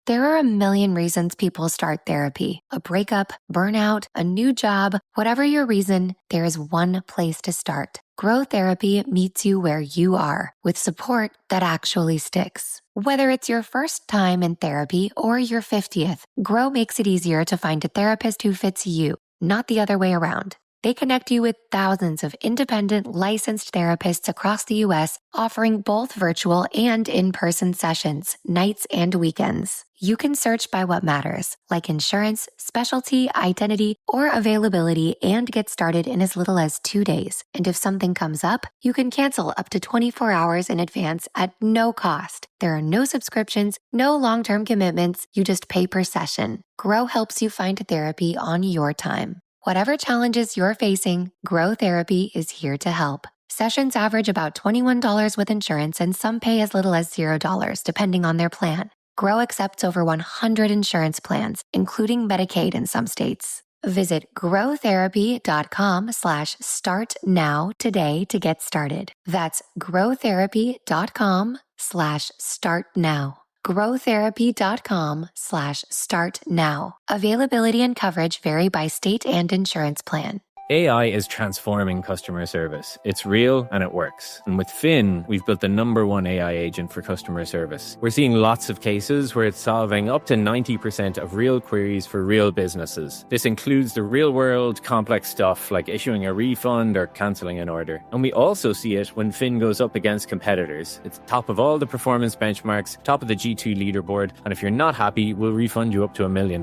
There are a million reasons people start therapy. A breakup, burnout, a new job, whatever your reason, there is one place to start. Grow Therapy meets you where you are with support that actually sticks. Whether it's your first time in therapy or your 50th, Grow makes it easier to find a therapist who fits you, not the other way around. They connect you with thousands of independent, licensed therapists across the U.S., offering both virtual and in-person sessions, nights and weekends. You can search by what matters, like insurance, specialty, identity, or availability, and get started in as little as 2 days. And if something comes up, you can cancel up to 24 hours in advance at no cost. There are no subscriptions, no long-term commitments, you just pay per session. Grow helps you find therapy on your time. Whatever challenges you're facing, Grow Therapy is here to help. Sessions average about $21 with insurance, and some pay as little as $0, depending on their plan. Grow accepts over 100 insurance plans, including Medicaid in some states. Visit growtherapy.com/start now today to get started. That's growtherapy.com/start now. growtherapy.com/start now. Availability and coverage vary by state and insurance plan. AI is transforming customer service. It's real and it works. And with Finn, we've built the #1 AI agent for customer service. We're seeing lots of cases where it's solving up to 90% of real queries for real businesses. This includes the real-world complex stuff like issuing a refund or cancelling an order. And we also see it when Finn goes up against competitors. It's top of all the performance benchmarks, top of the G2 leaderboard, and if you're not happy, we'll refund you up to $1 million,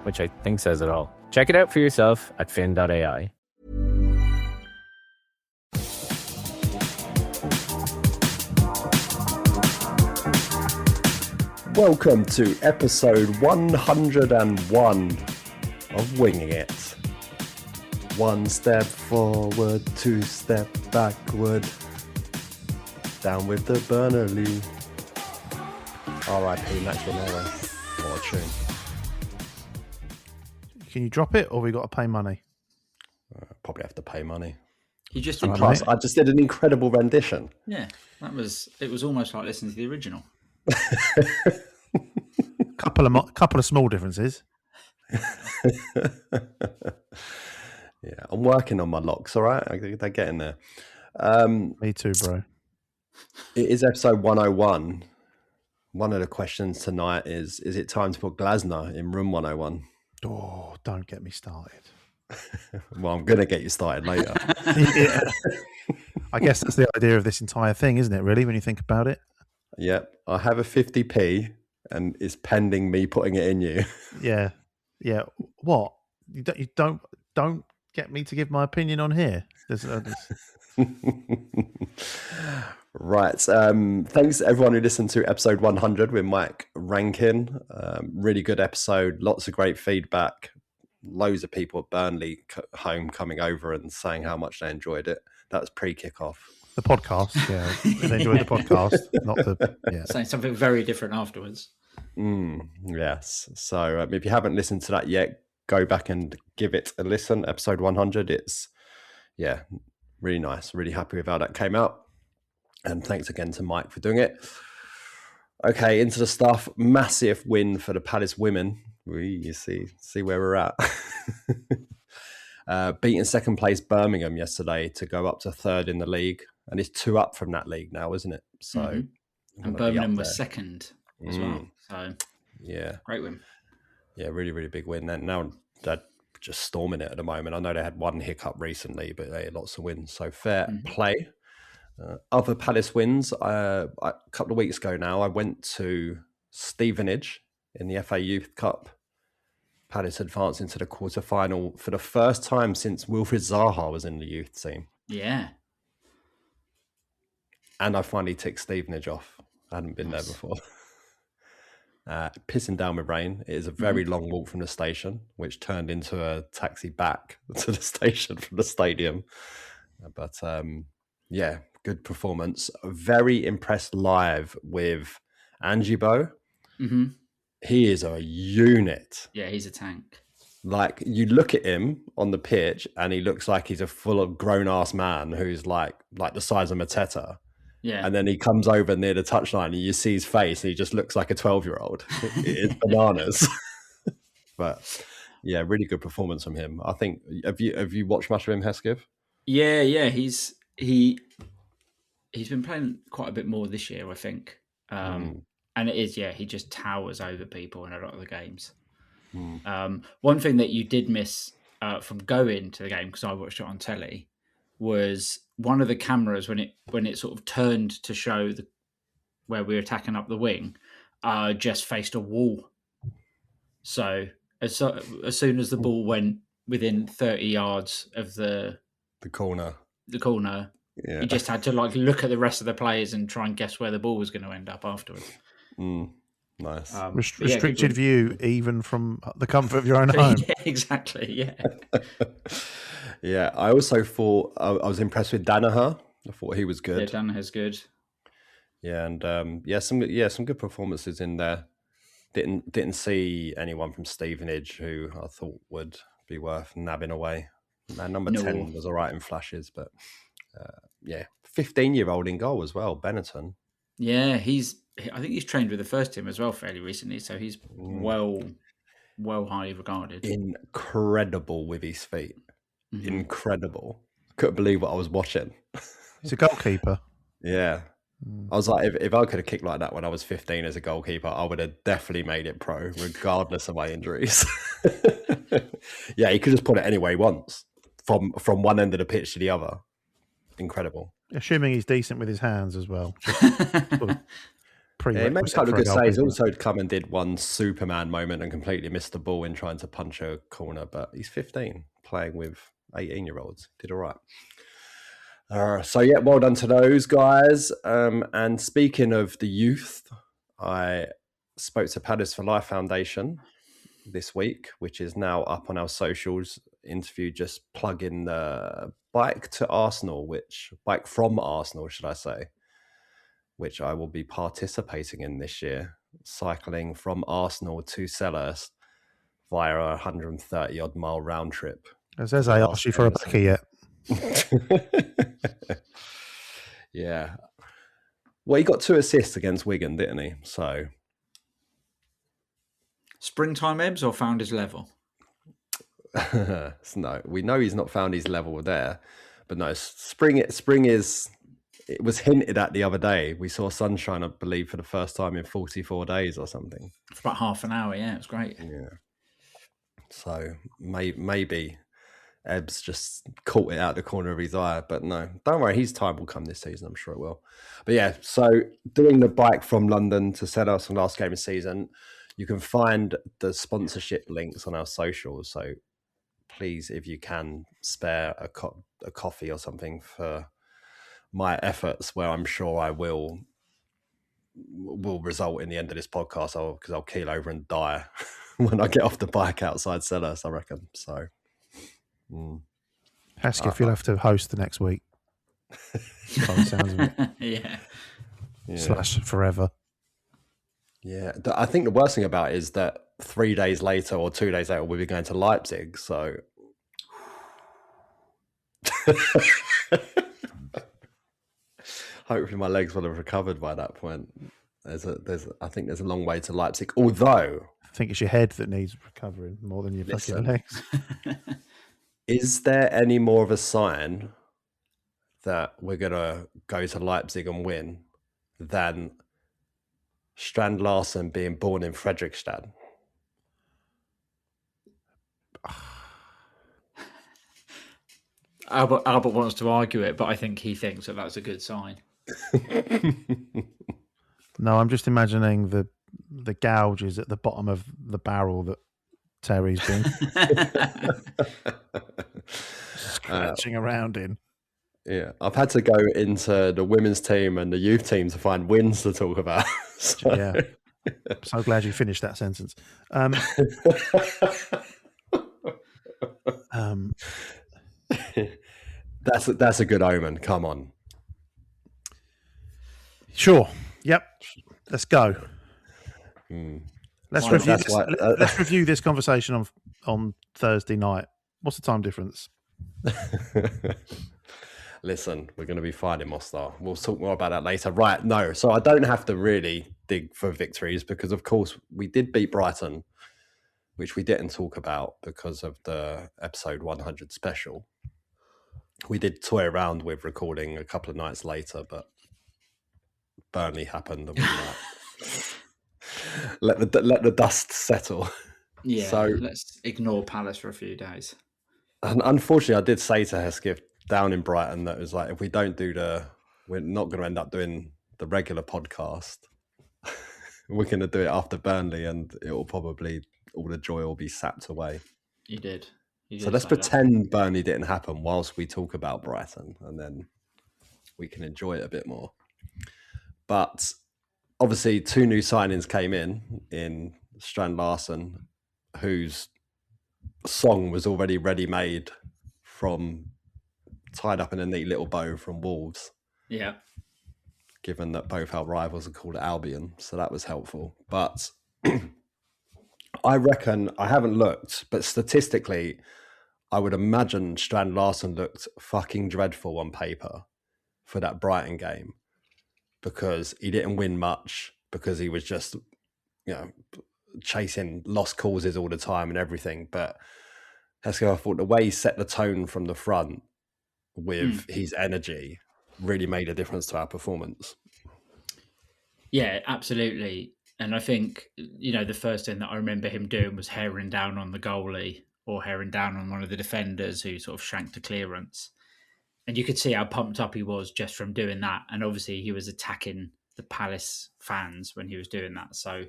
which I think says it all. Check it out for yourself at fin.ai. Welcome to episode 101 of Winging It. 1 step forward, 2 step backward. Down with the Burnley. R.I.P. Natural Nero. What a tune. Can you drop it, or we got to pay money? Probably have to pay money. You just And plus, I just did an incredible rendition. Yeah, it was almost like listening to the original. couple of small differences. Yeah, I'm working on my locks. All right, they're getting there. Me too, bro. It is episode 101. One of the questions tonight is it time to put Glasner in room 101? Oh, don't get me started. Well, I'm going to get you started later. Yeah. I guess that's the idea of this entire thing, isn't it, really, when you think about it? Yep. I have a 50p and it's pending me putting it in you. Yeah. Yeah. What? You don't get me to give my opinion on here. Right. Thanks to everyone who listened to episode 100 with Mike Rankin. Really good episode. Lots of great feedback. Loads of people at Burnley home coming over and saying how much they enjoyed it. That was pre-kickoff. The podcast, yeah. They enjoyed the podcast, not the... Yeah. Saying something very different afterwards. Yes. So if you haven't listened to that yet, go back and give it a listen. Episode 100. It's, yeah, really nice. Really happy with how that came out. And thanks again to Mike for doing it. Okay, into the stuff. Massive win for the Palace women. You see where we're at. Beating second place Birmingham yesterday to go up to third in the league. And it's 2 up from that league now, isn't it? So, and Birmingham was second as well. So, yeah, great win. Yeah, really, really big win. And now they're just storming it at the moment. I know they had one hiccup recently, but they had lots of wins. So fair play. Other Palace wins. A couple of weeks ago now, I went to Stevenage in the FA Youth Cup. Palace advanced into the quarterfinal for the first time since Wilfried Zaha was in the youth team. Yeah. And I finally ticked Stevenage off. I hadn't been there before. Pissing down with rain. It is a very long walk from the station, which turned into a taxi back to the station from the stadium. But yeah, good performance. Very impressed live with Angibo. He is a unit. Yeah, he's a tank. Like, you look at him on the pitch and he looks like he's a full of grown-ass man who's like the size of Mateta. Yeah. And then he comes over near the touchline and you see his face and he just looks like a 12-year-old. It's bananas. But yeah, really good performance from him. I think, have you watched much of him, Heskiv? Yeah. He's been playing quite a bit more this year, I think. And it is, he just towers over people in a lot of the games. One thing that you did miss from going to the game, because I watched it on telly, was one of the cameras when it sort of turned to show where we were attacking up the wing, just faced a wall. So as soon as the ball went within 30 yards of the corner, you just had to look at the rest of the players and try and guess where the ball was going to end up afterwards. Nice. Restricted view, even from the comfort of your own home. Yeah, exactly. Yeah. Yeah. I also thought I was impressed with Danaher. I thought he was good. Yeah, Danaher's good. Yeah, and some good performances in there. Didn't see anyone from Stevenage who I thought would be worth nabbing away. Number 10 was all right in flashes, but 15-year-old in goal as well, Benetton. Yeah, I think he's trained with the first team as well fairly recently, so he's well highly regarded. Incredible with his feet. Incredible. Couldn't believe what I was watching. He's a goalkeeper. Yeah. I was like, if I could have kicked like that when I was 15 as a goalkeeper, I would have definitely made it pro, regardless of my injuries. Yeah, he could just put it any way he wants, from one end of the pitch to the other. Incredible. Assuming he's decent with his hands as well. He made a couple of good saves. Also come and did one Superman moment and completely missed the ball in trying to punch a corner. But he's 15, playing with 18-year-olds. Did all right. Well done to those guys. And speaking of the youth, I spoke to Palace for Life Foundation this week, which is now up on our socials. Interview, just plug in the bike from Arsenal, should I say, which I will be participating in this year, cycling from Arsenal to Selhurst via a 130 odd mile round trip. Has Eze asked you for a backie yet? Yeah. Well, he got 2 assists against Wigan, didn't he? So springtime Ebbs or found his level? No, we know he's not found his level there, but no, spring is. It was hinted at the other day. We saw sunshine, I believe, for the first time in 44 days or something. For about half an hour, yeah, it was great. Yeah. So maybe Ebbs just caught it out the corner of his eye, but no, don't worry, his time will come this season. I'm sure it will. But yeah, so doing the bike from London to Selhurst on last game of season, you can find the sponsorship links on our socials. So please, if you can, spare a coffee or something for my efforts, where I'm sure I will result in the end of this podcast, because I'll keel over and die when I get off the bike outside Selhurst, I reckon. So, Haskell, you'll have to host the next week. By the sounds of it. Yeah. / forever. Yeah, I think the worst thing about it is that 3 days later or 2 days later, we'll be going to Leipzig. So, hopefully my legs will have recovered by that point. I think there's a long way to Leipzig. Although, I think it's your head that needs recovering more than your fucking legs. Is there any more of a sign that we're gonna go to Leipzig and win than Strand Larsen being born in Fredrikstad? Albert wants to argue it, but I think he thinks that that's a good sign. No, I'm just imagining the gouges at the bottom of the barrel that Terry's been scratching around in. Yeah, I've had to go into the women's team and the youth team to find wins to talk about. So. Yeah, I'm so glad you finished that sentence. That's a good omen. Come on. Sure. Yep. Let's go. Let's review this conversation on Thursday night. What's the time difference? Listen, we're going to be fine in Mostar. We'll talk more about that later. Right, no. So I don't have to really dig for victories because, of course, we did beat Brighton, which we didn't talk about because of the episode 100 special. We did toy around with recording a couple of nights later, but Burnley happened and we let the dust settle. Yeah, so let's ignore Palace for a few days. And unfortunately, I did say to Hesketh down in Brighton that it was like, if we don't do we're not going to end up doing the regular podcast. We're going to do it after Burnley, and it will probably all the joy will be sapped away. You did. So let's pretend Burnley didn't happen whilst we talk about Brighton, and then we can enjoy it a bit more. But obviously, 2 new signings came in Strand Larsen, whose song was already ready-made from tied up in a neat little bow from Wolves. Yeah. Given that both our rivals are called Albion, so that was helpful. But I reckon, I haven't looked, but statistically, I would imagine Strand Larsen looked fucking dreadful on paper for that Brighton game because he didn't win much, because he was just, chasing lost causes all the time and everything. But I thought the way he set the tone from the front with his energy really made a difference to our performance. Yeah, absolutely. And I think, the first thing that I remember him doing was herring down on the goalie or herring down on one of the defenders who sort of shanked a clearance. And you could see how pumped up he was just from doing that. And obviously he was attacking the Palace fans when he was doing that. So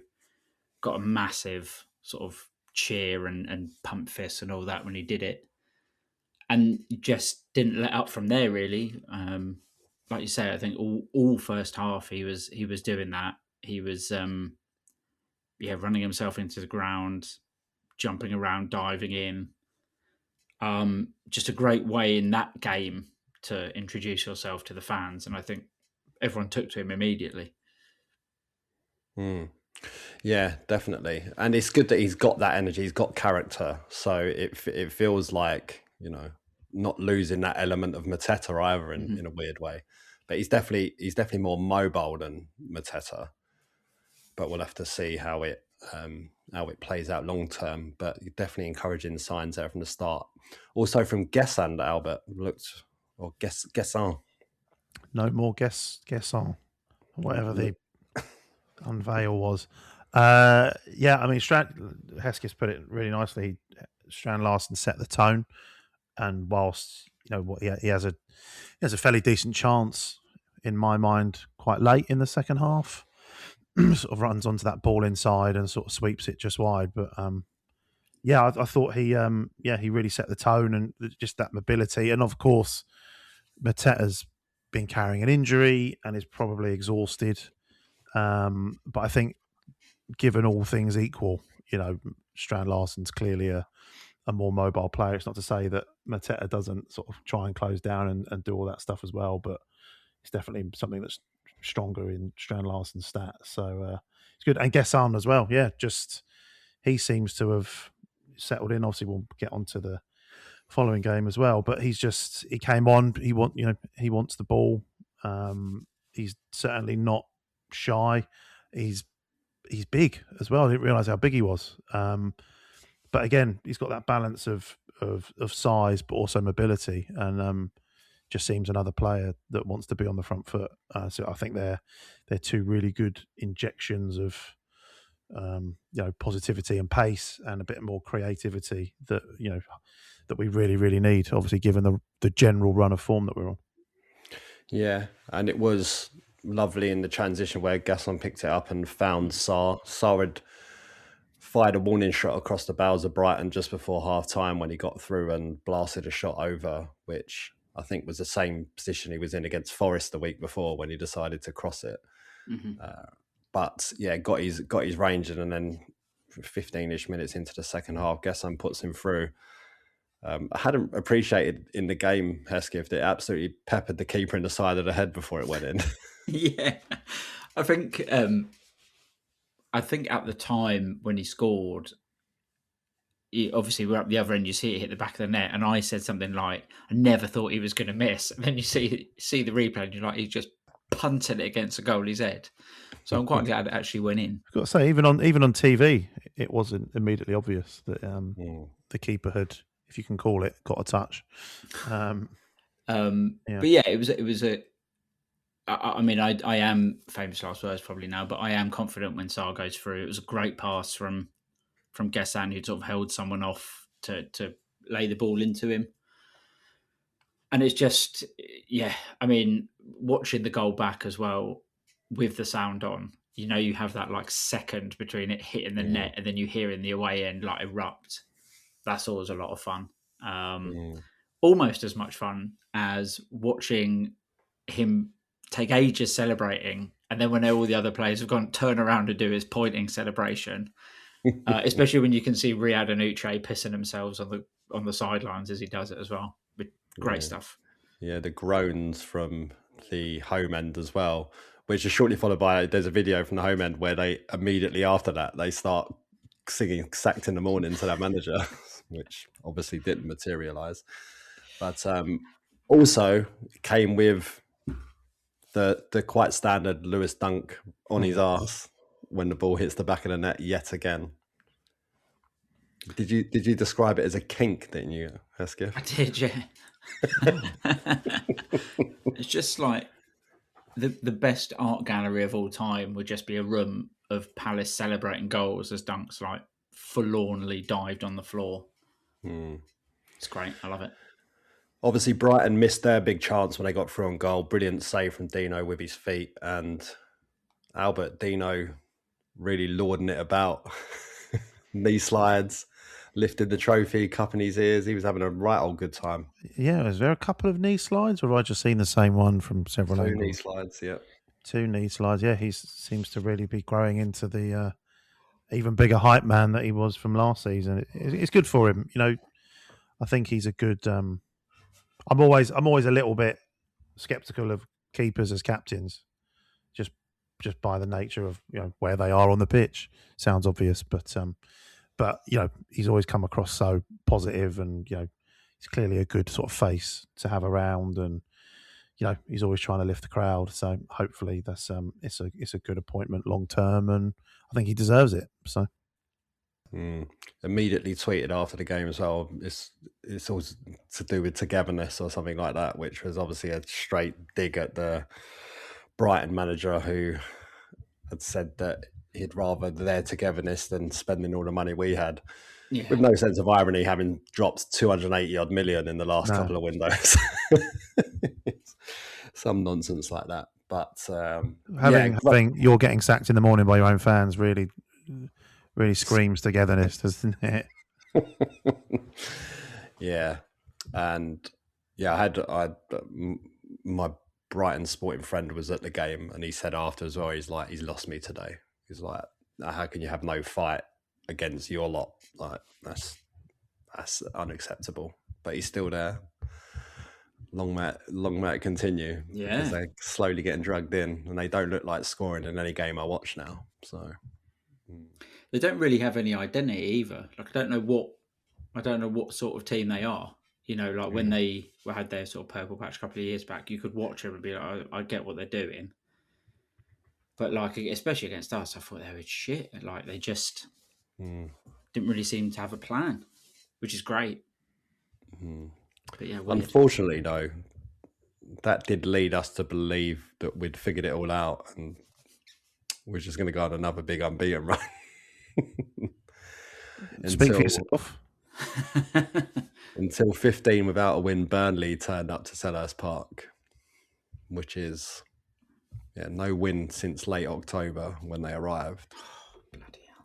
got a massive sort of cheer and pump fist and all that when he did it. And just didn't let up from there, really. Like you say, I think all first half he was doing that. He was running himself into the ground, jumping around, diving in. Just a great way in that game to introduce yourself to the fans, and I think everyone took to him immediately. Yeah, definitely. And it's good that he's got that energy, he's got character. So it feels like, not losing that element of Mateta either in a weird way. But he's definitely more mobile than Mateta. But we'll have to see how it plays out long term. But definitely encouraging signs there from the start. Also from Gessan, Albert looked, or Gessan. No more Gessan, whatever the unveil was. I mean, Hesketh put it really nicely. Strand Larsen set the tone, and whilst he has a fairly decent chance in my mind, quite late in the second half, sort of runs onto that ball inside and sort of sweeps it just wide. But I thought he really set the tone and just that mobility, and of course, Mateta's been carrying an injury and is probably exhausted. But I think, given all things equal, Strand Larsen's clearly a more mobile player. It's not to say that Mateta doesn't sort of try and close down and do all that stuff as well, but it's definitely something that's stronger in Strand Larsen's stats. So it's good. And Gessan as well. Yeah, just he seems to have settled in. Obviously, we'll get onto the following game as well, but he came on. He wants the ball. He's certainly not shy. He's big as well. I didn't realise how big he was. But again, he's got that balance of size, but also mobility, and just seems another player that wants to be on the front foot. So I think they're 2 really good injections of positivity and pace, and a bit more creativity that that we really, really need. Obviously, given the general run of form that we're on. Yeah, and it was lovely in the transition where Gasson picked it up and found Sarr. Sarr had fired a warning shot across the bows of Brighton just before half time when he got through and blasted a shot over, which I think was the same position he was in against Forest the week before when he decided to cross it. But yeah, got his range, and then 15-ish minutes into the second half, Gessan puts him through. I hadn't appreciated in the game, Hesketh, that it absolutely peppered the keeper in the side of the head before it went in. Yeah, I think at the time when he scored, obviously we're up the other end. You see it hit the back of the net, and I said something like, "I never thought he was going to miss." And then you see the replay, and you're like, "He just punted it against the goalie's head." So I'm quite glad it actually went in. I've got to say, even on TV, it wasn't immediately obvious that the keeper had, if you can call it, got a touch. But yeah, it was a. I mean, I am famous last words probably now, but I am confident when Sarr goes through. It was a great pass from Glasner, who sort of held someone off to lay the ball into him. And it's just, yeah, I mean, watching the goal back as well with the sound on, you have that like second between it hitting the net and then you hear in the away end like erupt. That's always a lot of fun. Almost as much fun as watching him take ages celebrating, and then when all the other players have gone, turn around and do his pointing celebration. Especially when you can see Riyad and Uche pissing themselves on the sidelines as he does it as well. But great stuff. Yeah, the groans from the home end as well, which is shortly followed by, there's a video from the home end where they immediately after that, they start singing "Sacked in the Morning" to their manager, which obviously didn't materialise. But also came with the quite standard Lewis dunk on his arse when the ball hits the back of the net yet again. Did you describe it as a kink, didn't you, Hesketh? I did, yeah. It's just like the best art gallery of all time would just be a room of Palace celebrating goals as Dunk's like forlornly dived on the floor. It's great. I love it. Obviously, Brighton missed their big chance when they got through on goal. Brilliant save from Dino with his feet, and Albert Dino really lording it about. Knee slides, lifted the trophy, cup in his ears. He was having a right old good time. Yeah, is there a couple of knee slides, or have I just seen the same one from several angles? 2 knee slides, yeah. 2 knee slides, yeah. He seems to really be growing into the even bigger hype man that he was from last season. It's good for him. I think he's a good... I'm always a little bit skeptical of keepers as captains, just by the nature of where they are on the pitch. Sounds obvious, but he's always come across so positive, and he's clearly a good sort of face to have around, and he's always trying to lift the crowd. So hopefully that's it's a good appointment long term, and I think he deserves it. So. Immediately tweeted after the game as well. It's all to do with togetherness or something like that, which was obviously a straight dig at the Brighton manager, who had said that he'd rather their togetherness than spending all the money we had. Yeah. With no sense of irony, having dropped 280 odd million in the last couple of windows. Some nonsense like that. But having you're getting sacked in the morning by your own fans really screams togetherness, doesn't it? Yeah. And yeah, I had my Brighton sporting friend was at the game, and he said after as well, he's like, he's lost me today. He's like, how can you have no fight against your lot? Like, that's unacceptable. But he's still there. Long may it continue. Yeah. Because they're slowly getting drugged in, and they don't look like scoring in any game I watch now. So they don't really have any identity either. Like, I don't know what sort of team they are. When they had their sort of purple patch a couple of years back, you could watch them and be like, I get what they're doing. But like, especially against us, I thought they were shit. Like, they just didn't really seem to have a plan, which is great. But yeah, weird. Unfortunately, though, that did lead us to believe that we'd figured it all out, and we're just going to go on another big unbeaten run. Speak for yourself. Until 15 without a win, Burnley turned up to Selhurst Park, which is no win since late October when they arrived. Bloody hell.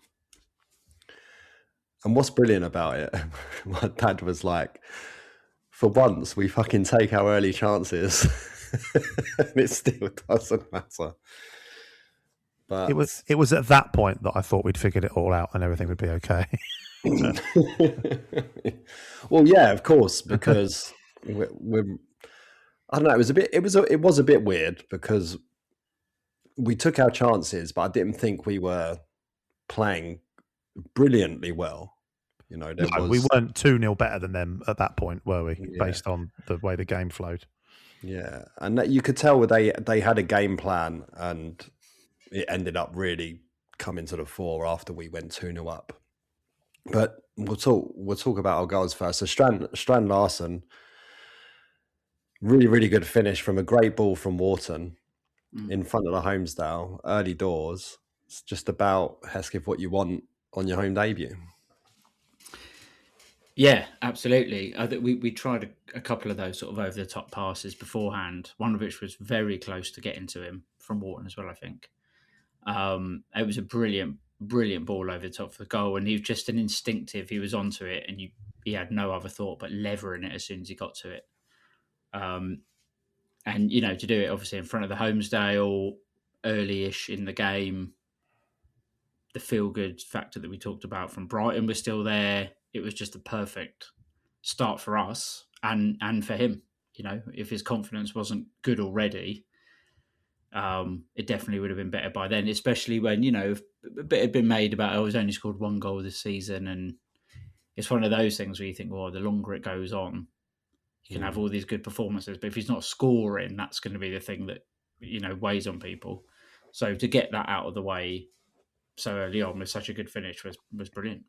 And what's brilliant about it, my dad was like, for once we fucking take our early chances and it still doesn't matter. But it was at that point that I thought we'd figured it all out and everything would be okay. Well, yeah, of course, because we're I don't know. It was a bit weird because we took our chances, but I didn't think we were playing brilliantly well. You know, we weren't 2-0 better than them at that point, were we? Yeah. Based on the way the game flowed. Yeah, and that you could tell they had a game plan, and it ended up really coming to the fore after we went 2-0 up. But we'll talk about our goals first. So Strand Larsen, really, really good finish from a great ball from Wharton in front of the Homesdale, early doors. It's just about, Hesketh, what you want on your home debut. Yeah, absolutely. I think we tried a couple of those sort of over the top passes beforehand. One of which was very close to getting to him from Wharton as well, I think. It was a brilliant ball over the top of the goal, and he was just an instinctive. He was onto it, and he had no other thought but levering it as soon as he got to it. And you know, to do it obviously in front of the Homesdale, early-ish in the game, the feel-good factor that we talked about from Brighton was still there. It was just a perfect start for us and for him. You know, if his confidence wasn't good already, it definitely would have been better by then, especially when, you know, a bit had been made about, he's only scored 1 goal this season. And it's one of those things where you think, well, the longer it goes on, you can have all these good performances, but if he's not scoring, that's going to be the thing that, you know, weighs on people. So to get that out of the way so early on with such a good finish was brilliant.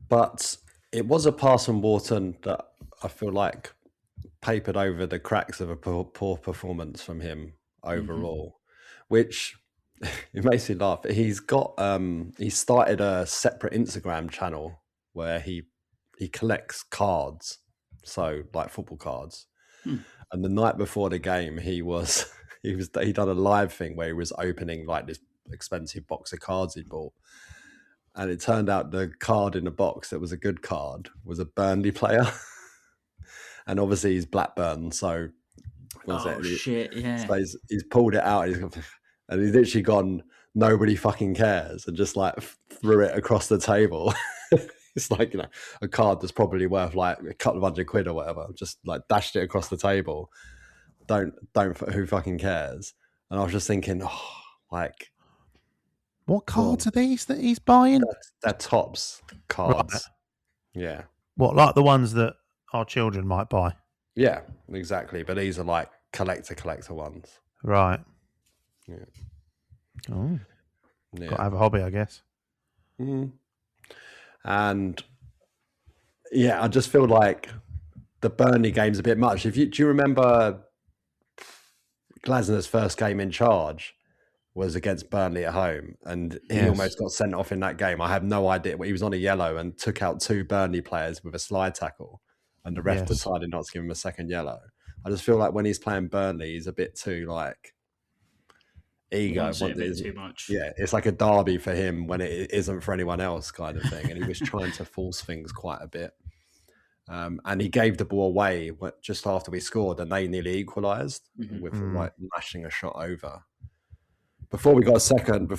But it was a pass from Wharton that I feel like papered over the cracks of a poor performance from him overall, which it makes me laugh. He's got he started a separate Instagram channel where he collects cards, so like football cards. And the night before the game, he done a live thing where he was opening like this expensive box of cards he bought. And it turned out the card in the box that was a good card was a Burnley player. And obviously he's Blackburn, so Shit, yeah. So he's pulled it out and he's literally gone, nobody fucking cares, and just like threw it across the table. It's like, you know, a card that's probably worth like a couple of £100 or whatever, just like dashed it across the table. Don't who fucking cares? And I was just thinking, like, what cards are these that he's buying? They're Topps cards. Right. Yeah. What, like the ones that our children might buy? Yeah, exactly. But these are like collector ones. Right. Yeah. Oh. Yeah. Got to have a hobby, I guess. And yeah, I just feel like the Burnley game's a bit much. Do you remember Glasner's first game in charge was against Burnley at home, and he almost got sent off in that game? I have no idea. He was on a yellow and took out 2 Burnley players with a slide tackle, and the ref decided not to give him a second yellow. I just feel like when he's playing Burnley, he's a bit too like ego. A bit too much. Yeah, it's like a derby for him when it isn't for anyone else, kind of thing. And he was trying to force things quite a bit. And he gave the ball away just after we scored, and they nearly equalised with like lashing a shot over. Before he got a second,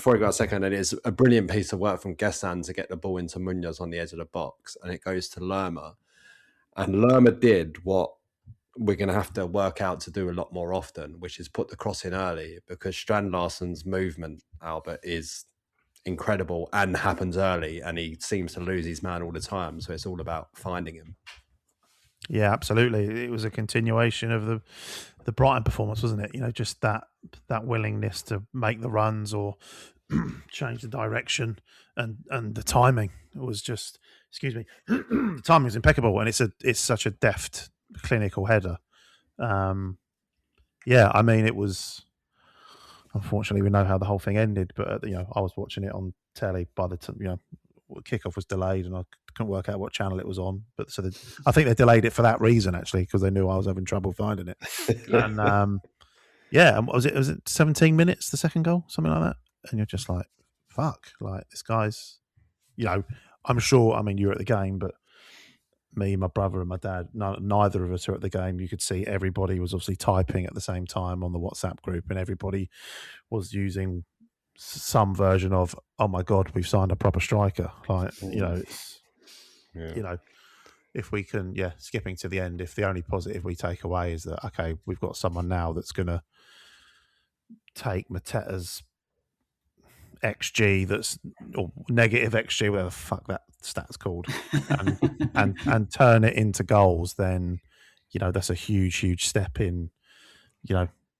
and it's a brilliant piece of work from Glasner to get the ball into Munoz on the edge of the box, and it goes to Lerma. And Lerma did what we're going to have to work out to do a lot more often, which is put the cross in early, because Strand Larsen's movement, Albert, is incredible and happens early, and he seems to lose his man all the time. So it's all about finding him. Yeah, absolutely. It was a continuation of the Brighton performance, wasn't it? You know, just that willingness to make the runs or change the direction, and the timing was just, the timing is impeccable, and it's such a deft, clinical header. Yeah, I mean, it was, unfortunately we know how the whole thing ended, but you know, I was watching it on telly by the time, you know, kickoff was delayed and I couldn't work out what channel it was on, but I think they delayed it for that reason, actually, because they knew I was having trouble finding it. And yeah, and was it 17 minutes the second goal, something like that, and you're just like, fuck, like this guy's, you know, I'm sure, I mean, you were at the game, but me, my brother and my dad, neither of us are at the game. You could see everybody was obviously typing at the same time on the WhatsApp group, and everybody was using some version of, oh my God, we've signed a proper striker. Like, you know, it's, you know, if we can, skipping to the end, if the only positive we take away is that, okay, we've got someone now that's going to take Mateta's XG or negative XG, whatever the fuck that stat's called, and turn it into goals, then that's a huge step in.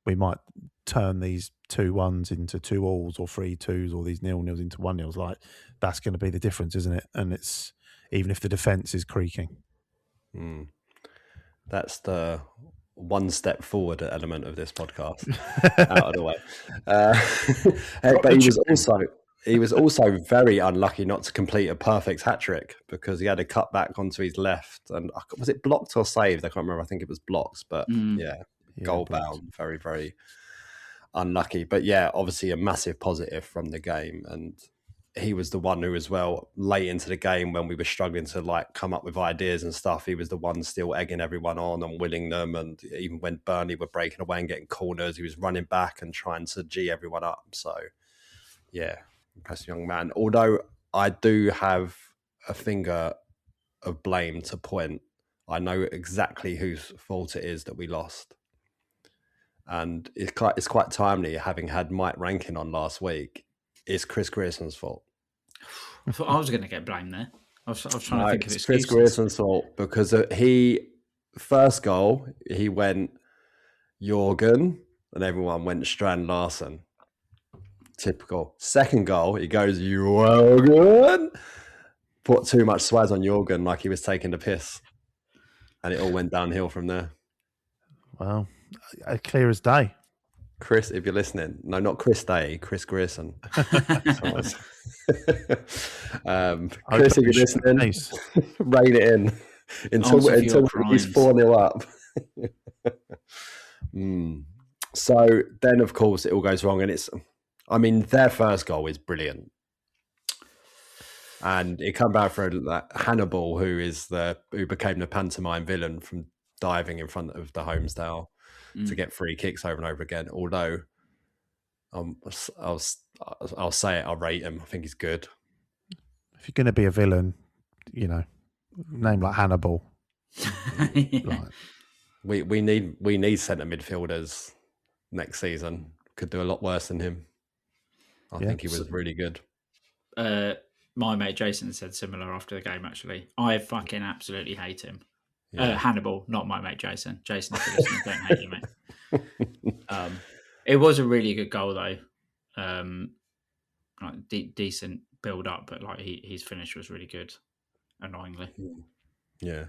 We might turn these 2-1s into 2-2s or 3-2s or these 0-0s into 1-0s. Like, that's going to be the difference, isn't it? And it's even if the defense is creaking. That's the one step forward element of this podcast out of the way. But he was also very unlucky not to complete a perfect hat trick, because he had a cut back onto his left, and was it blocked or saved? I can't remember. I think it was blocked, but goal bound. Very, very unlucky. But yeah, obviously a massive positive from the game, and he was the one who, as well, late into the game when we were struggling to come up with ideas and stuff, he was the one still egging everyone on and willing them. And even when Burnley were breaking away and getting corners, he was running back and trying to G everyone up. So yeah, impressive young man. Although I do have a finger of blame to point. I know exactly whose fault it is that we lost. And it's quite timely, having had Mike Rankin on last week. It's Chris Grierson's fault. I thought I was going to get blamed there. I was trying to think of excuses. Chris Grierson's fault, because first goal, he went Jorgen and everyone went Strand Larsen. Typical. Second goal, he goes Jorgen. Put too much swaz on Jorgen, like he was taking the piss. And it all went downhill from there. Well, clear as day. Chris, if you're listening, no, not Chris Day, Chris Grierson. Chris, if you're listening, rein it in until he's 4-0 up. So then, of course, it all goes wrong, and their first goal is brilliant, and it come back for Hannibal, who became the pantomime villain from diving in front of the Homesdale to get free kicks over and over again. Although I'll say it, I'll rate him. I think he's good. If you're going to be a villain, name like Hannibal. We need centre midfielders next season. Could do a lot worse than him. I think he was really good. My mate Jason said similar after the game. Actually, I fucking absolutely hate him. Yeah. Hannibal, not my mate Jason. Jason, if you're listening, don't hate you, mate. It was a really good goal, though. Decent build up, but his finish was really good. Annoyingly, yeah.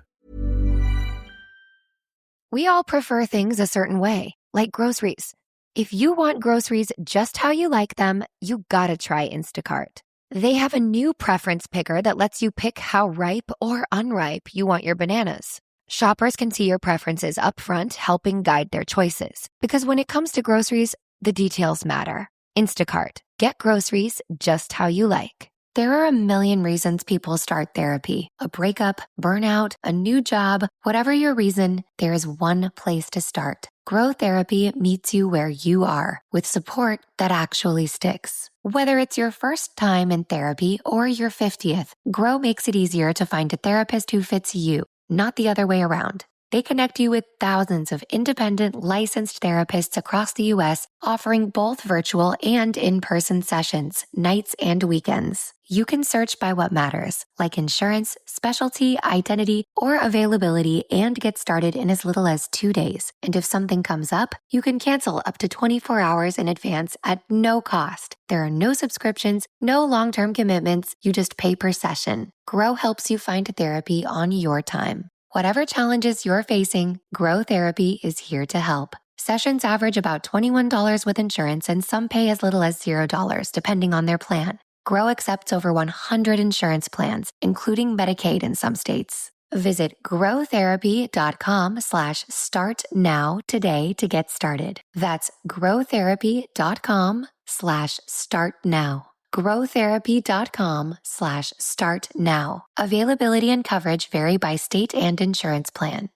We all prefer things a certain way, like groceries. If you want groceries just how you like them, you gotta try Instacart. They have a new preference picker that lets you pick how ripe or unripe you want your bananas. Shoppers can see your preferences upfront, helping guide their choices. Because when it comes to groceries, the details matter. Instacart. Get groceries just how you like. There are a million reasons people start therapy. A breakup, burnout, a new job, whatever your reason, there is one place to start. Grow Therapy meets you where you are, with support that actually sticks. Whether it's your first time in therapy or your 50th, Grow makes it easier to find a therapist who fits you, not the other way around. They connect you with thousands of independent, licensed therapists across the U.S., offering both virtual and in-person sessions, nights and weekends. You can search by what matters, like insurance, specialty, identity, or availability, and get started in as little as 2 days. And if something comes up, you can cancel up to 24 hours in advance at no cost. There are no subscriptions, no long-term commitments. You just pay per session. Grow helps you find therapy on your time. Whatever challenges you're facing, Grow Therapy is here to help. Sessions average about $21 with insurance, and some pay as little as $0, depending on their plan. Grow accepts over 100 insurance plans, including Medicaid in some states. Visit growtherapy.com/start now today to get started. That's growtherapy.com/start now. growtherapy.com/start now. Availability and coverage vary by state and insurance plan.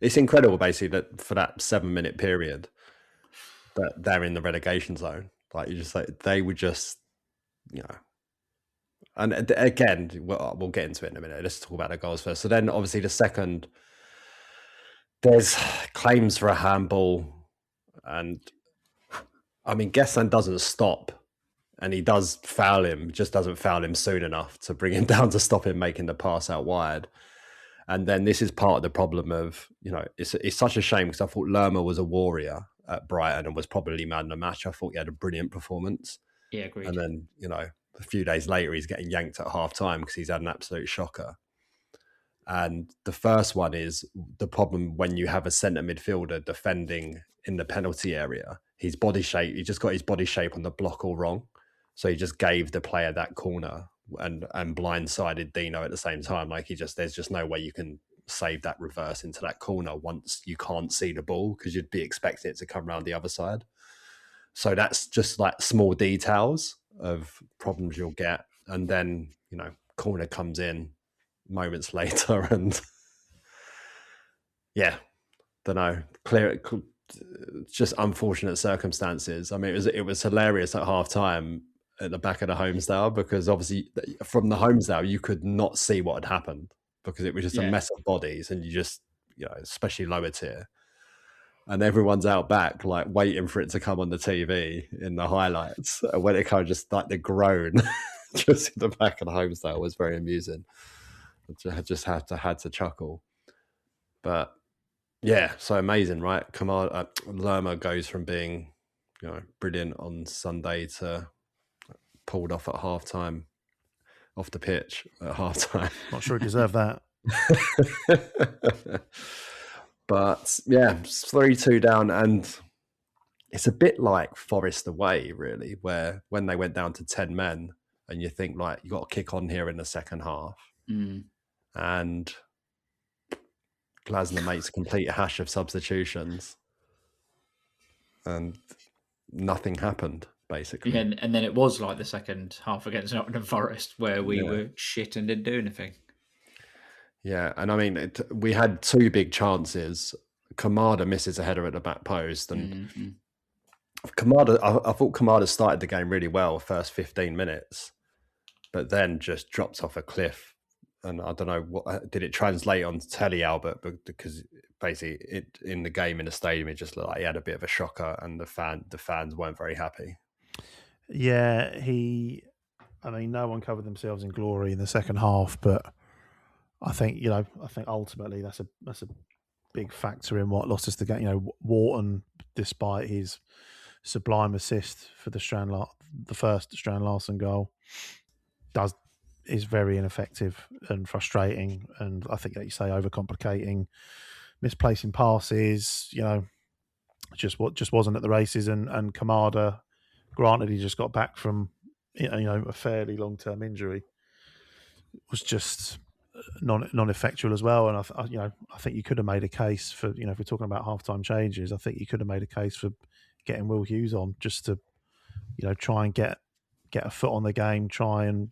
It's incredible, basically, that for that 7-minute period that they're in the relegation zone. Like, you just they were just, and again, we'll get into it in a minute. Let's talk about the goals first. So then, obviously, the second, there's claims for a handball, and I mean, Gessan doesn't stop, and he does foul him, just doesn't foul him soon enough to bring him down to stop him making the pass out wide. And then this is part of the problem of, it's such a shame because I thought Lerma was a warrior at Brighton and was probably man of the match. I thought he had a brilliant performance. Yeah, agreed. And then, a few days later, he's getting yanked at half time because he's had an absolute shocker. And the first one is the problem when you have a centre midfielder defending in the penalty area. His body shape, he just got his body shape on the block all wrong. So he just gave the player that corner and blindsided Dino at the same time. Like there's just no way you can save that reverse into that corner once you can't see the ball because you'd be expecting it to come around the other side. So that's just like small details of problems you'll get. And then, corner comes in moments later and don't know, just unfortunate circumstances. I mean, it was hilarious at half time at the back of the Homesdale because obviously from the Homesdale you could not see what had happened because it was just a mess of bodies and you just, especially lower tier. And everyone's out back, like waiting for it to come on the TV in the highlights. And when it kind of just like the groan just in the back of the Homesdale was very amusing. I just had to chuckle. But yeah, so amazing, right? Lerma goes from being, brilliant on Sunday to pulled off at halftime, off the pitch at halftime. Not sure he deserved that. But yeah, 3-2 down, and it's a bit like Forest away, really, where when they went down to 10 men, and you think like you got to kick on here in the second half, and Glasner makes a complete hash of substitutions, and nothing happened basically. Yeah, and then it was like the second half against Nottingham Forest where we were shit and didn't do anything. Yeah, and I mean, we had two big chances. Kamada misses a header at the back post, and Kamada, I thought Kamada started the game really well, first 15 minutes, but then just dropped off a cliff. And I don't know, what did it translate on telly, Albert? Because basically, in the game in the stadium, it just looked like he had a bit of a shocker, and the fans weren't very happy. Yeah, no one covered themselves in glory in the second half, but I think ultimately that's a big factor in what lost us the game. Wharton, despite his sublime assist for the first Strand Larsen goal, is very ineffective and frustrating, and I think, like you say, overcomplicating, misplacing passes. Just wasn't at the races, and Kamada, granted, he just got back from a fairly long-term injury, was just non-effectual as well. And I think you could have made a case for, if we're talking about halftime changes, I think you could have made a case for getting Will Hughes on just to, try and get a foot on the game, try and,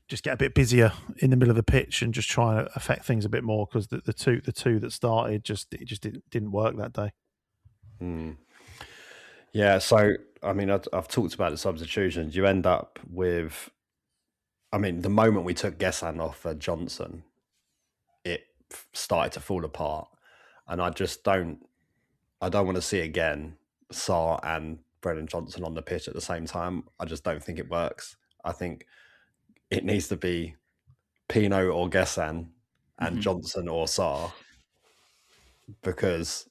just get a bit busier in the middle of the pitch and just try and affect things a bit more, because the two that started just didn't work that day. Yeah, so I mean, I've talked about the substitutions. You end up with, I mean, the moment we took Gessan off for Johnson, it started to fall apart, and I don't want to see again Sarr and Brennan Johnson on the pitch at the same time. I just don't think it works. I think it needs to be Pino or Gessan and Johnson or Sarr, because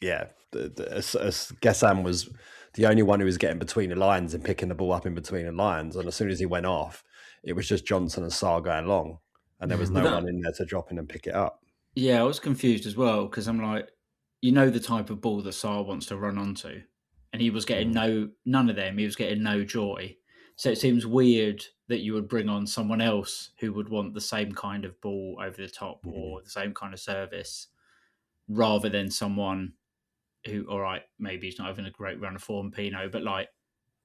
Gessan was the only one who was getting between the lines and picking the ball up in between the lines, and as soon as he went off, it was just Johnson and Sarr going long, and there was no one in there to drop in and pick it up. Yeah, I was confused as well, because I'm like, the type of ball that Sarr wants to run onto, and he was getting none of them. He was getting no joy. So it seems weird that you would bring on someone else who would want the same kind of ball over the top or the same kind of service, rather than someone who, all right, maybe he's not having a great run of form, Pino, but like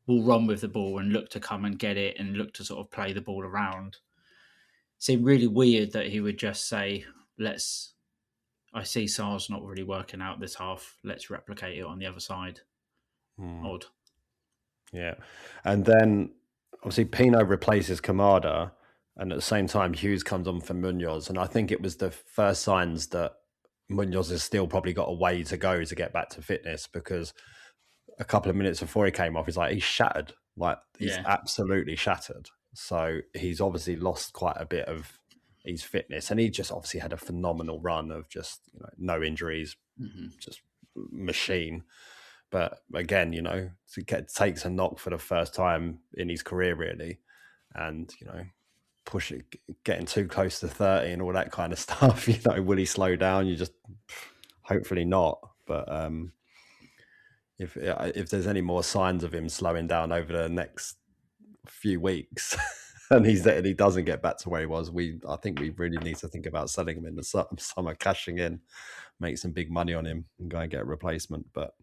will run with the ball and look to come and get it and look to sort of play the ball around. It seemed really weird that he would just say, I see Sarr's not really working out this half, let's replicate it on the other side. Odd. Yeah. And then obviously Pino replaces Kamada, and at the same time Hughes comes on for Munoz, and I think it was the first signs that Munoz has still probably got a way to go to get back to fitness, because a couple of minutes before he came off, he's like, he's shattered. Like, he's Yeah. absolutely shattered. So he's obviously lost quite a bit of his fitness. And he just obviously had a phenomenal run of just, no injuries, just machine. But again, it takes a knock for the first time in his career, really. And, getting too close to 30 and all that kind of stuff, will he slow down? You just, hopefully not. But if there's any more signs of him slowing down over the next few weeks and he doesn't get back to where he was, I think we really need to think about selling him in the summer, cashing in, make some big money on him and go and get a replacement. But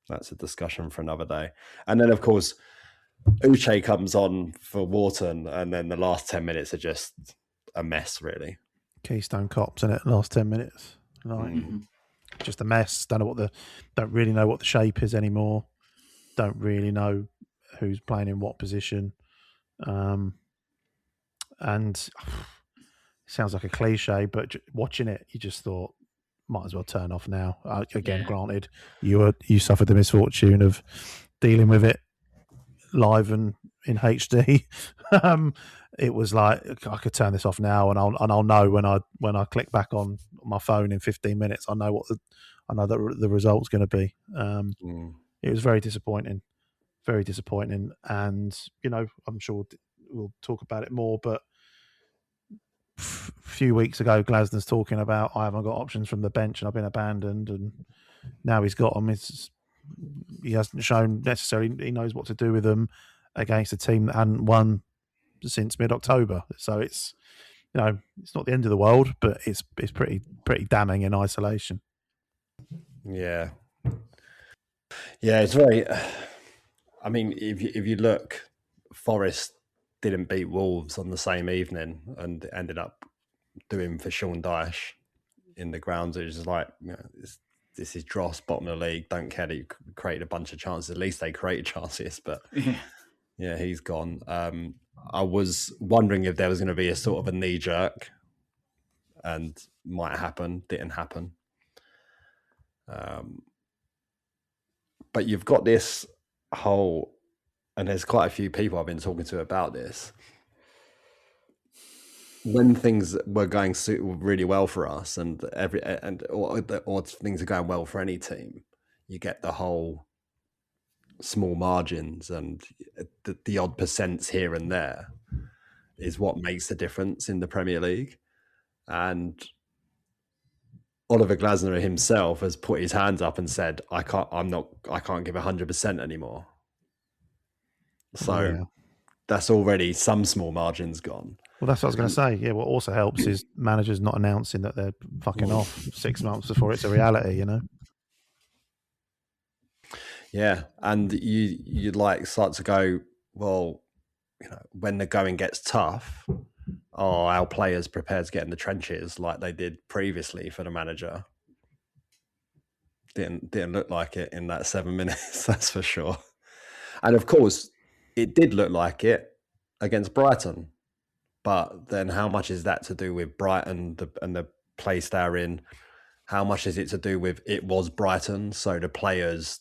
that's a discussion for another day. And then, of course, Uche comes on for Wharton, and then the last 10 minutes are just a mess, really. Keystone Cops in it. Last 10 minutes, just a mess. Don't really know what the shape is anymore. Don't really know who's playing in what position. And it sounds like a cliche, but watching it, you just thought, might as well turn off now. Granted, you suffered the misfortune of dealing with it live and in HD. It was like, I could turn this off now, and I'll know when I click back on my phone in 15 minutes. I know the result's going to be. It was very disappointing, and I'm sure we'll talk about it more. But a few weeks ago, Glasner's talking about, I haven't got options from the bench and I've been abandoned, and now he's got them. He hasn't shown necessarily he knows what to do with them against a team that hadn't won since mid-October. So it's it's not the end of the world, but it's pretty damning in isolation. Yeah, it's very. I mean, if you look, Forest didn't beat Wolves on the same evening and ended up doing for Sean Dyche in the grounds. It was just like, this is dross, bottom of the league. Don't care that you created a bunch of chances. At least they created chances, but yeah, he's gone. I was wondering if there was going to be a sort of a knee jerk, and might happen. Didn't happen. But you've got this whole, and there's quite a few people I've been talking to about this. When things were going really well for us, or things are going well for any team, you get the whole small margins and the odd percents here and there is what makes the difference in the Premier League. And Oliver Glasner himself has put his hands up and said, I can't give 100% anymore. So that's already some small margins gone. Well, that's what I was going to say. Yeah, what also helps is managers not announcing that they're fucking off 6 months before it's a reality, Yeah, and you'd like start to go, well, when the going gets tough, are our players prepared to get in the trenches like they did previously for the manager? Didn't look like it in that 7 minutes, that's for sure. And of course, it did look like it against Brighton. But then how much is that to do with Brighton and the place they're in? How much is it to do with it was Brighton? So the players,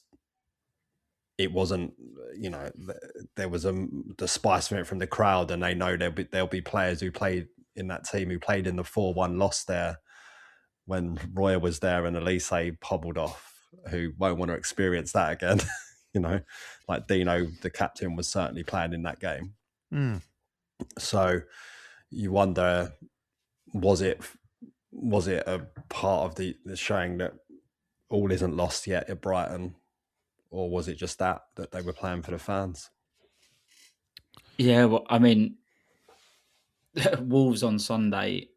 it wasn't, there was the spice from it from the crowd, and they know there'll be players who played in that team who played in the 4-1 loss there when Royer was there and Elise hobbled off, who won't want to experience that again. Like Dino, the captain, was certainly playing in that game. So you wonder, was it a part of the showing that all isn't lost yet at Brighton, or was it just that they were playing for the fans? Yeah, well, I mean, Wolves on Sunday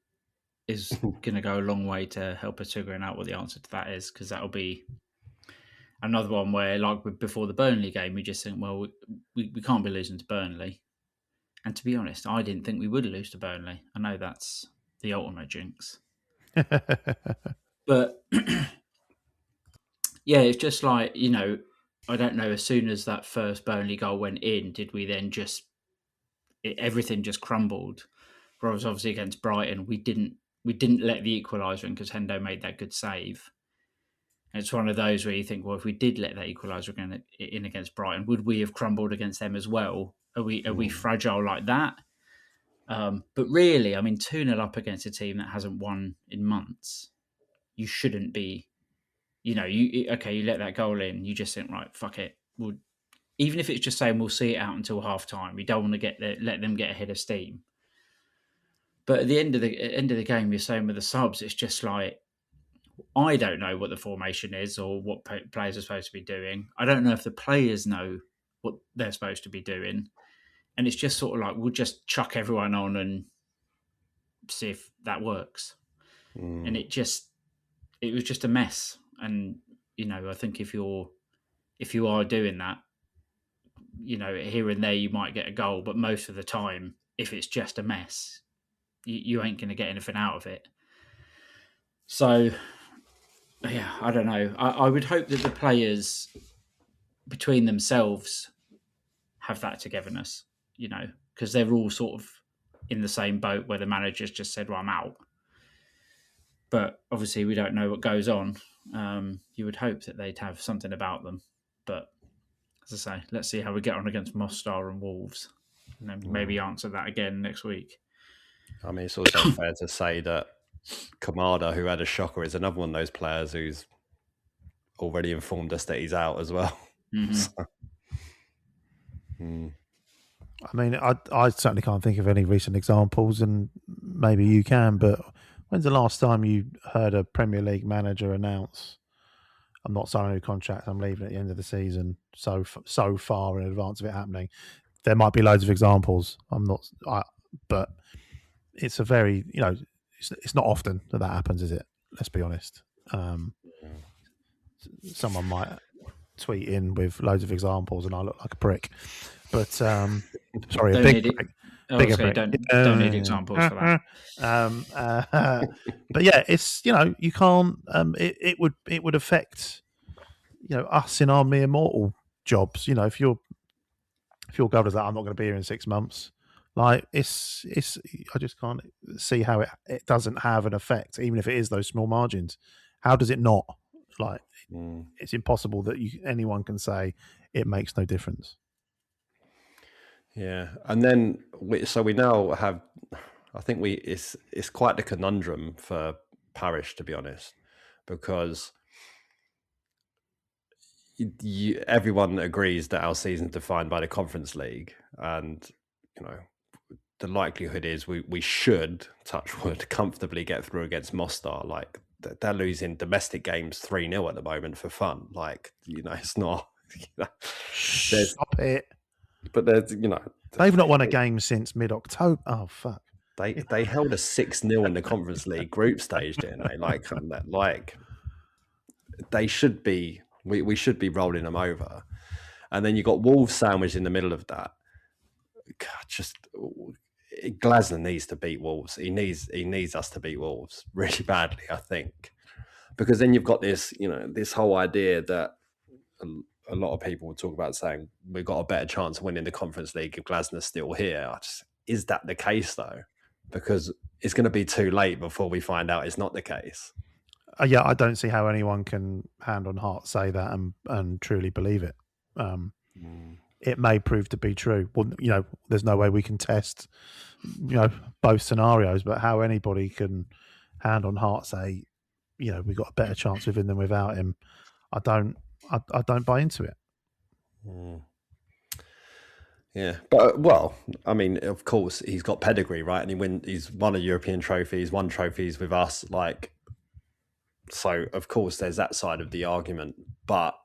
is going to go a long way to help us figuring out what the answer to that is, because that'll be another one where, like before the Burnley game, we just think, well, we can't be losing to Burnley. And to be honest, I didn't think we would lose to Burnley. I know that's the ultimate jinx. But yeah, it's just like, I don't know, as soon as that first Burnley goal went in, did we then everything just crumbled? Whereas obviously against Brighton, we didn't let the equaliser in because Hendo made that good save. And it's one of those where you think, well, if we did let that equaliser in against Brighton, would we have crumbled against them as well? Are we fragile like that? But really, I mean, 2-0 up against a team that hasn't won in months, you shouldn't be. You let that goal in, you just think, right, fuck it. Even if it's just saying we'll see it out until half time, we don't want to let them get ahead of steam. But at the end of the game, you're saying with the subs, it's just like, I don't know what the formation is or what players are supposed to be doing. I don't know if the players know what they're supposed to be doing. And it's just sort of like, we'll just chuck everyone on and see if that works. And it was just a mess. And, I think if you are doing that, here and there you might get a goal, but most of the time, if it's just a mess, you ain't going to get anything out of it. So, yeah, I don't know. I would hope that the players between themselves have that togetherness, because they're all sort of in the same boat where the manager's just said, well, I'm out. But obviously we don't know what goes on. You would hope that they'd have something about them. But as I say, let's see how we get on against Mostar and Wolves, and then maybe answer that again next week. I mean, it's also fair to say that Kamada, who had a shocker, is another one of those players who's already informed us that he's out as well. Mm-hmm. So, I mean, I certainly can't think of any recent examples, and maybe you can, but when's the last time you heard a Premier League manager announce, I'm not signing a new contract, I'm leaving at the end of the season, so far in advance of it happening? There might be loads of examples. But it's a very, it's not often that happens, is it? Let's be honest. Someone might tweet in with loads of examples and I look like a prick. But, sorry, a big prick. Don't need examples for that. But yeah, it's, you can't, it would affect, us in our mere mortal jobs. If your governor's like, I'm not going to be here in 6 months, like it's I just can't see how it doesn't have an effect, even if it is those small margins. How does it not? Like, it's impossible that anyone can say it makes no difference. Yeah, and then we now have, I think it's quite the conundrum for Parish, to be honest, because everyone agrees that our season is defined by the Conference League, and the likelihood is we should, touch wood, comfortably get through against Mostar. Like, they're losing domestic games 3-0 at the moment for fun. Like, it's not. Stop it. But there's, they've not won a game since mid-October. Oh fuck! They held a 6-0 in the Conference League group stage, didn't they? Like they should be. We should be rolling them over, and then you got Wolves sandwiched in the middle of that. God, Glasner needs to beat Wolves. He needs us to beat Wolves really badly, I think, because then you've got this, this whole idea that a lot of people will talk about saying we've got a better chance of winning the Conference League if Glasner's still here. Is that the case though? Because it's going to be too late before we find out it's not the case. Yeah, I don't see how anyone can hand on heart say that and truly believe it. It may prove to be true. Well, there's no way we can test, both scenarios, but how anybody can hand on heart say, we've got a better chance with him than without him, I don't buy into it. Yeah, but well, I mean, of course, he's got pedigree, right? And he's won a European trophy, he's won trophies with us, like. So of course, there's that side of the argument, but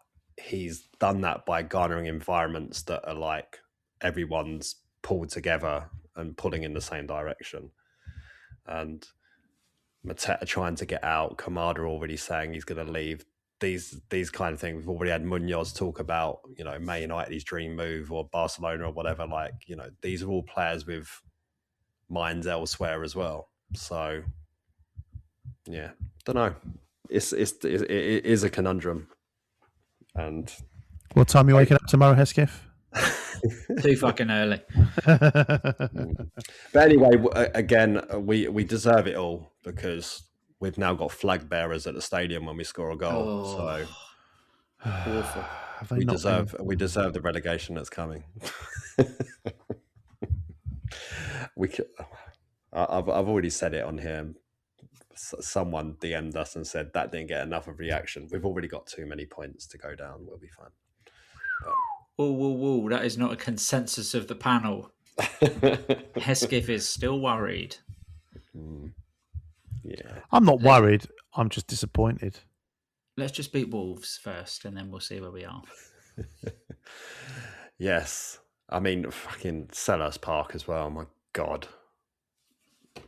he's done that by garnering environments that are like everyone's pulled together and pulling in the same direction. And Mateta trying to get out, Kamada already saying he's going to leave. These kind of things. We've already had Munoz talk about, Man United's dream move or Barcelona or whatever. Like, these are all players with minds elsewhere as well. So, yeah, don't know. It is a conundrum. And what time are you waking up tomorrow, Hesketh? Too fucking early. But anyway, again, we deserve it all because we've now got flag bearers at the stadium when we score a goal. Oh, So awful. Have they we not deserve the relegation that's coming. I've already said it on here. Someone DM'd us and said that didn't get enough of reaction. We've already got too many points to go down. We'll be fine. Whoa. That is not a consensus of the panel. Hesketh is still worried. Yeah. I'm not worried. I'm just disappointed. Let's just beat Wolves first, and then we'll see where we are. Yes. I mean, fucking Selhurst Park as well. My God.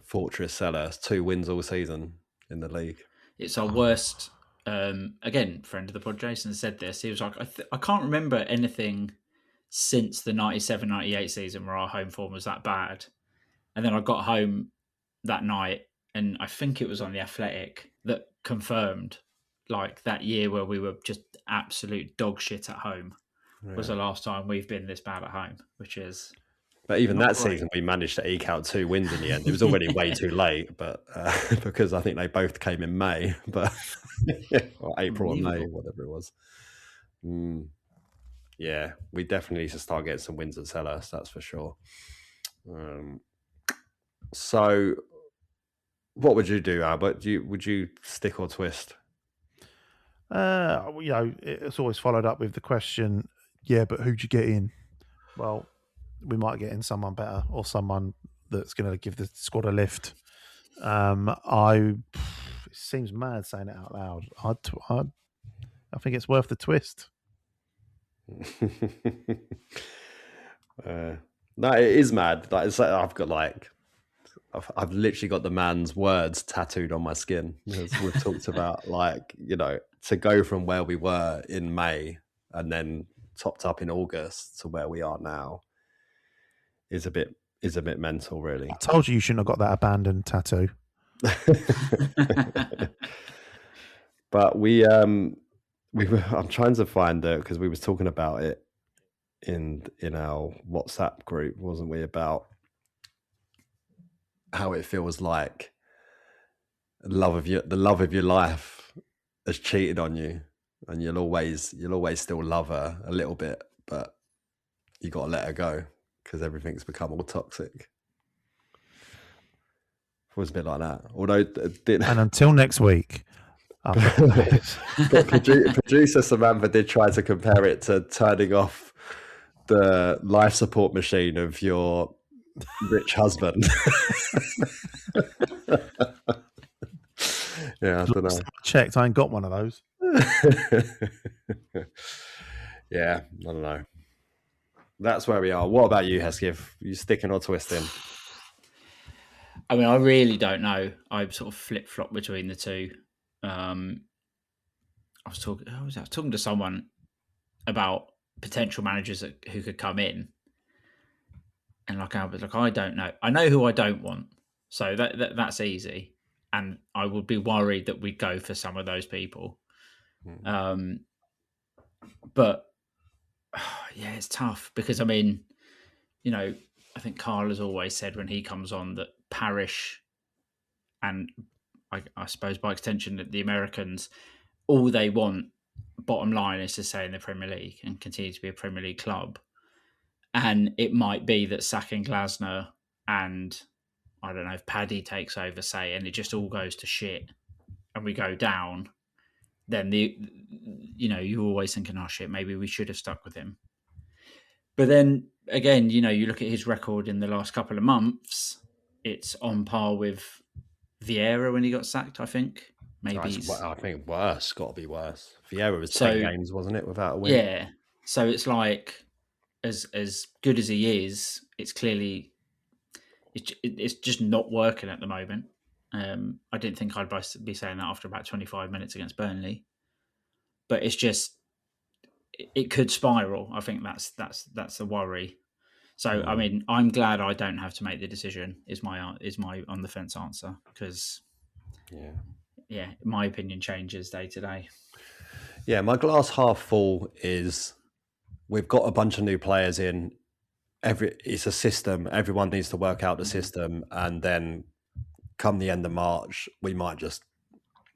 Fortress Selhurst, 2 wins all season in the league. It's our worst. Again, friend of the pod, Jason, said this. He was like, I can't remember anything since the 97-98 season where our home form was that bad. And then I got home that night, and I think it was on The Athletic that confirmed, like, that year where we were just absolute dog shit at home was the last time we've been this bad at home, which is... But even that season, we managed to eke out 2 wins in the end. It was already way too late, but because I think they both came in May, but or April or May, whatever it was. Yeah, we definitely need to start getting some wins at Selhurst, that's for sure. So, what would you do, Albert? Would you stick or twist? It's always followed up with the question, yeah, but who'd you get in? Well, we might get in someone better or someone that's going to give the squad a lift. It seems mad saying it out loud. I think it's worth the twist. No, it is mad. Like, I've literally got the man's words tattooed on my skin. As we've talked about, like, to go from where we were in May and then topped up in August to where we are now is a bit mental, really. I told you shouldn't have got that abandoned tattoo. But I'm trying to find it because we was talking about it in our WhatsApp group, wasn't we? About how it feels like the love of your life has cheated on you, and you'll always still love her a little bit, but you got to let her go because everything's become all toxic. It was a bit like that. Although, and until next week. But producer Samantha did try to compare it to turning off the life support machine of your rich husband. Yeah, I don't know. Checked, I ain't got one of those. Yeah, I don't know. That's where we are. What about you, Hesketh? You sticking or twisting? I mean, I really don't know. I sort of flip-flop between the two. I was talking to someone about potential managers who could come in, and I don't know. I know who I don't want, so that's easy. And I would be worried that we'd go for some of those people. But yeah, it's tough because I mean, I think Carl has always said when he comes on that Parish and I suppose by extension the Americans, all they want, bottom line, is to stay in the Premier League and continue to be a Premier League club. And it might be that sacking Glasner and I don't know if Paddy takes over, say, and it just all goes to shit and we go down, then you're always thinking, oh shit, maybe we should have stuck with him. But then again, you look at his record in the last couple of months, it's on par with Vieira when he got sacked, I think. Maybe I think worse. Got to be worse. Vieira was 10 games, wasn't it, without a win? Yeah. So it's like, as good as he is, it's clearly it's just not working at the moment. I didn't think I'd be saying that after about 25 minutes against Burnley, but it's just it could spiral. I think that's the worry. So I mean, I'm glad I don't have to make the decision. Is my on the fence answer, because my opinion changes day to day. Yeah, my glass half full is we've got a bunch of new players in. It's a system. Everyone needs to work out the system, and then come the end of March, we might just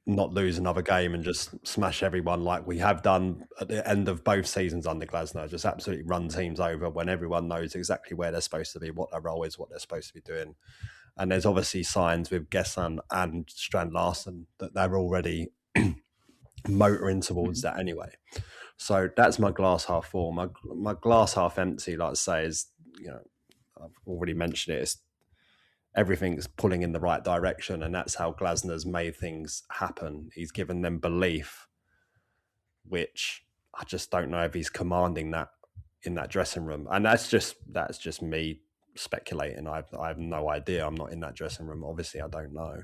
not lose another game and just smash everyone like we have done at the end of both seasons under Glasner. Just absolutely run teams over when everyone knows exactly where they're supposed to be, what their role is, what they're supposed to be doing. And there's obviously signs with Glasner and Strand Larsen that they're already motoring towards that anyway. So that's my glass half full. My glass half empty, like I say, is, I've already mentioned it, everything's pulling in the right direction, and that's how Glasner's made things happen. He's given them belief, which I just don't know if he's commanding that in that dressing room. And that's just me speculating. I have no idea. I'm not in that dressing room. Obviously, I don't know.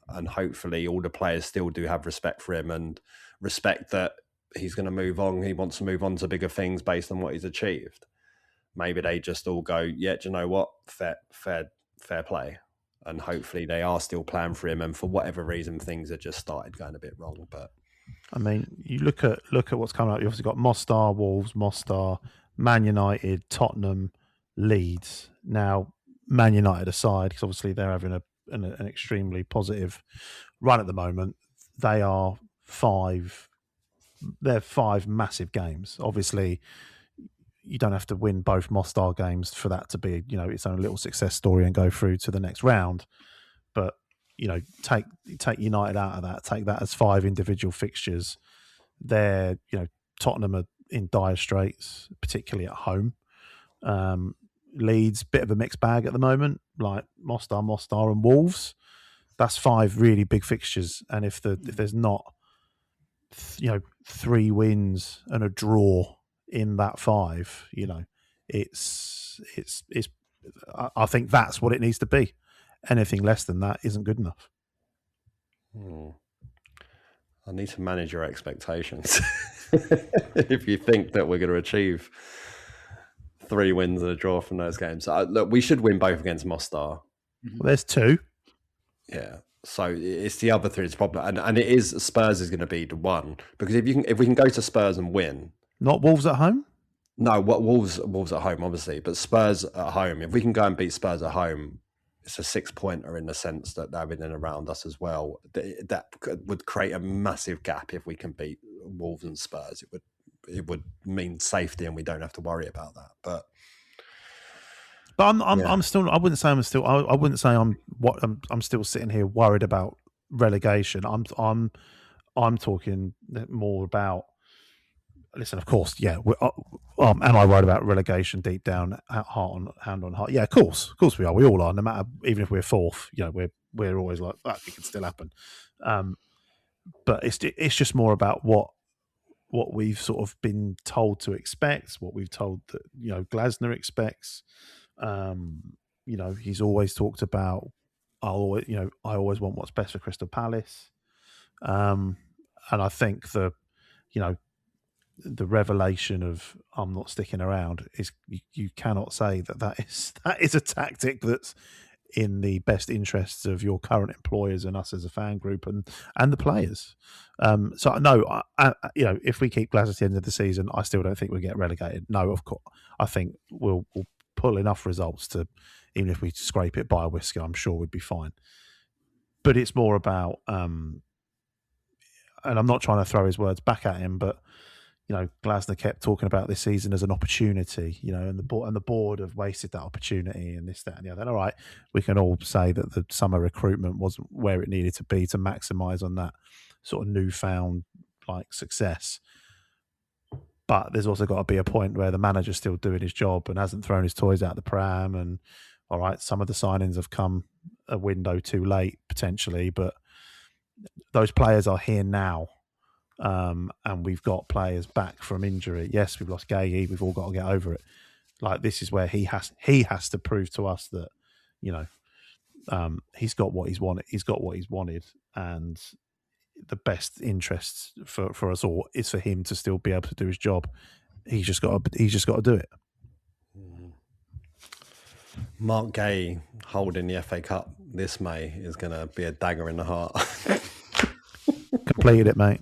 And hopefully all the players still do have respect for him and respect that he's going to move on. He wants to move on to bigger things based on what he's achieved. Maybe they just all go, yeah, do you know what? Fair play. And hopefully they are still playing for him. And for whatever reason, things have just started going a bit wrong. But I mean, you look at what's coming up. You obviously got Mostar, Wolves, Mostar, Man United, Tottenham, Leeds. Now, Man United aside, because obviously they're having an extremely positive run at the moment. They are five massive games. Obviously, you don't have to win both Mostar games for that to be, its own little success story and go through to the next round. But, take United out of that, take that as 5 individual fixtures. They're, Tottenham are in dire straits, particularly at home. Leeds, bit of a mixed bag at the moment, like Mostar and Wolves. That's 5 really big fixtures. And if there's not, 3 wins and a draw in that 5, it's I think that's what it needs to be. Anything less than that isn't good enough. I need to manage your expectations. If you think that we're going to achieve 3 wins and a draw from those games, look, we should win both against Mostar. Well, there's 2. Yeah. So it's the other 3 is the problem, and it is Spurs is going to be the one, because if we can go to Spurs and win, not Wolves at home. No, what Wolves at home, obviously, but Spurs at home. If we can go and beat Spurs at home, it's a 6-pointer in the sense that they're in and around us as well. That would create a massive gap if we can beat Wolves and Spurs. It would mean safety, and we don't have to worry about that. But I'm still. I wouldn't say I'm still. I wouldn't say I'm still sitting here worried about relegation. I'm talking more about. Listen, of course, yeah. Am I worried about relegation deep down, hand on heart? Yeah, of course we are. We all are. No matter, even if we're 4th, we're always like that. It can still happen. But it's just more about what we've sort of been told to expect, what we've told that Glasner expects. He's always talked about. I always want what's best for Crystal Palace. And I think the revelation of I'm not sticking around is you cannot say that is a tactic that's in the best interests of your current employers and us as a fan group and the players. So no, if we keep Glasner at the end of the season, I still don't think we'll get relegated. No, of course, I think we'll pull enough results to, even if we scrape it by a whisker, I'm sure we'd be fine. But it's more about, and I'm not trying to throw his words back at him, but Glasner kept talking about this season as an opportunity, and the board have wasted that opportunity and this, that, and the other. And all right, we can all say that the summer recruitment wasn't where it needed to be to maximise on that sort of newfound success. But there's also got to be a point where the manager's still doing his job and hasn't thrown his toys out the pram. And all right, some of the signings have come a window too late potentially, but those players are here now. And we've got players back from injury. Yes, we've lost Gay. We've all got to get over it. This is where he has to prove to us that he's got what he's wanted. He's got what he's wanted, and the best interests for us all is for him to still be able to do his job. He's just got to do it. Mark Gay holding the FA Cup this May is going to be a dagger in the heart. Completed it, mate.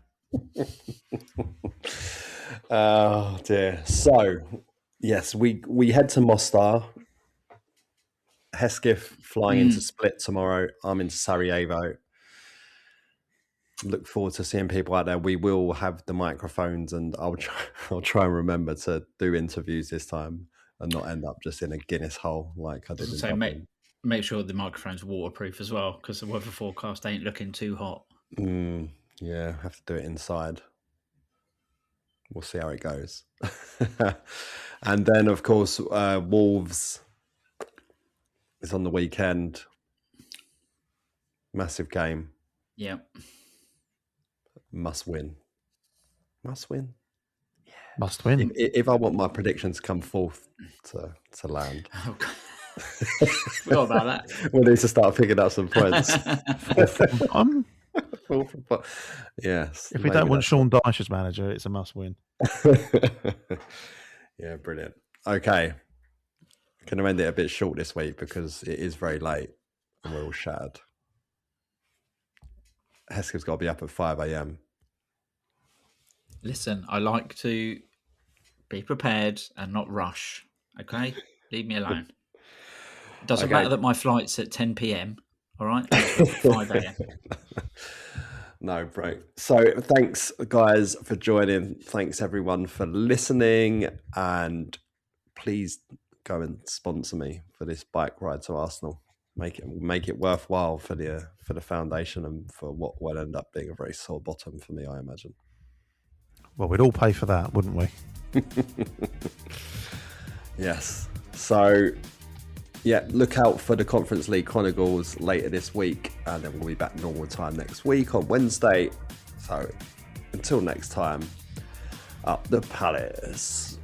Oh dear. So yes, we head to Mostar. Hesketh flying into Split tomorrow. I'm into Sarajevo. look forward to seeing people out there. We will have the microphones, and I'll try and remember to do interviews this time and not end up just in a Guinness hole like I did in Dublin. Make sure the microphone's waterproof as well, because the weather forecast ain't looking too hot. Yeah, have to do it inside. We'll see how it goes. And then, of course, Wolves is on the weekend. Massive game. Yeah. Must win. Must win. Yeah. Must win. If I want my predictions to come forth to land. Oh, God. Forgot about that. We need to start picking up some points. Yes. If we don't want Sean Dyche as manager, it's a must win. Yeah, brilliant. Okay. Can I end it a bit short this week because it is very late and we're all shattered. Hesketh's got to be up at 5 a.m. Listen, I like to be prepared and not rush. Okay? Leave me alone. It doesn't matter that my flight's at 10 p.m. All right? 5 a.m. No, bro. So thanks, guys, for joining. Thanks, everyone, for listening. And please go and sponsor me for this bike ride to Arsenal. Make it worthwhile for the foundation and for what will end up being a very sore bottom for me, I imagine. Well, we'd all pay for that, wouldn't we? Yes. So, yeah, look out for the Conference League Chronicles later this week, and then we'll be back normal time next week on Wednesday. So, until next time, up the Palace.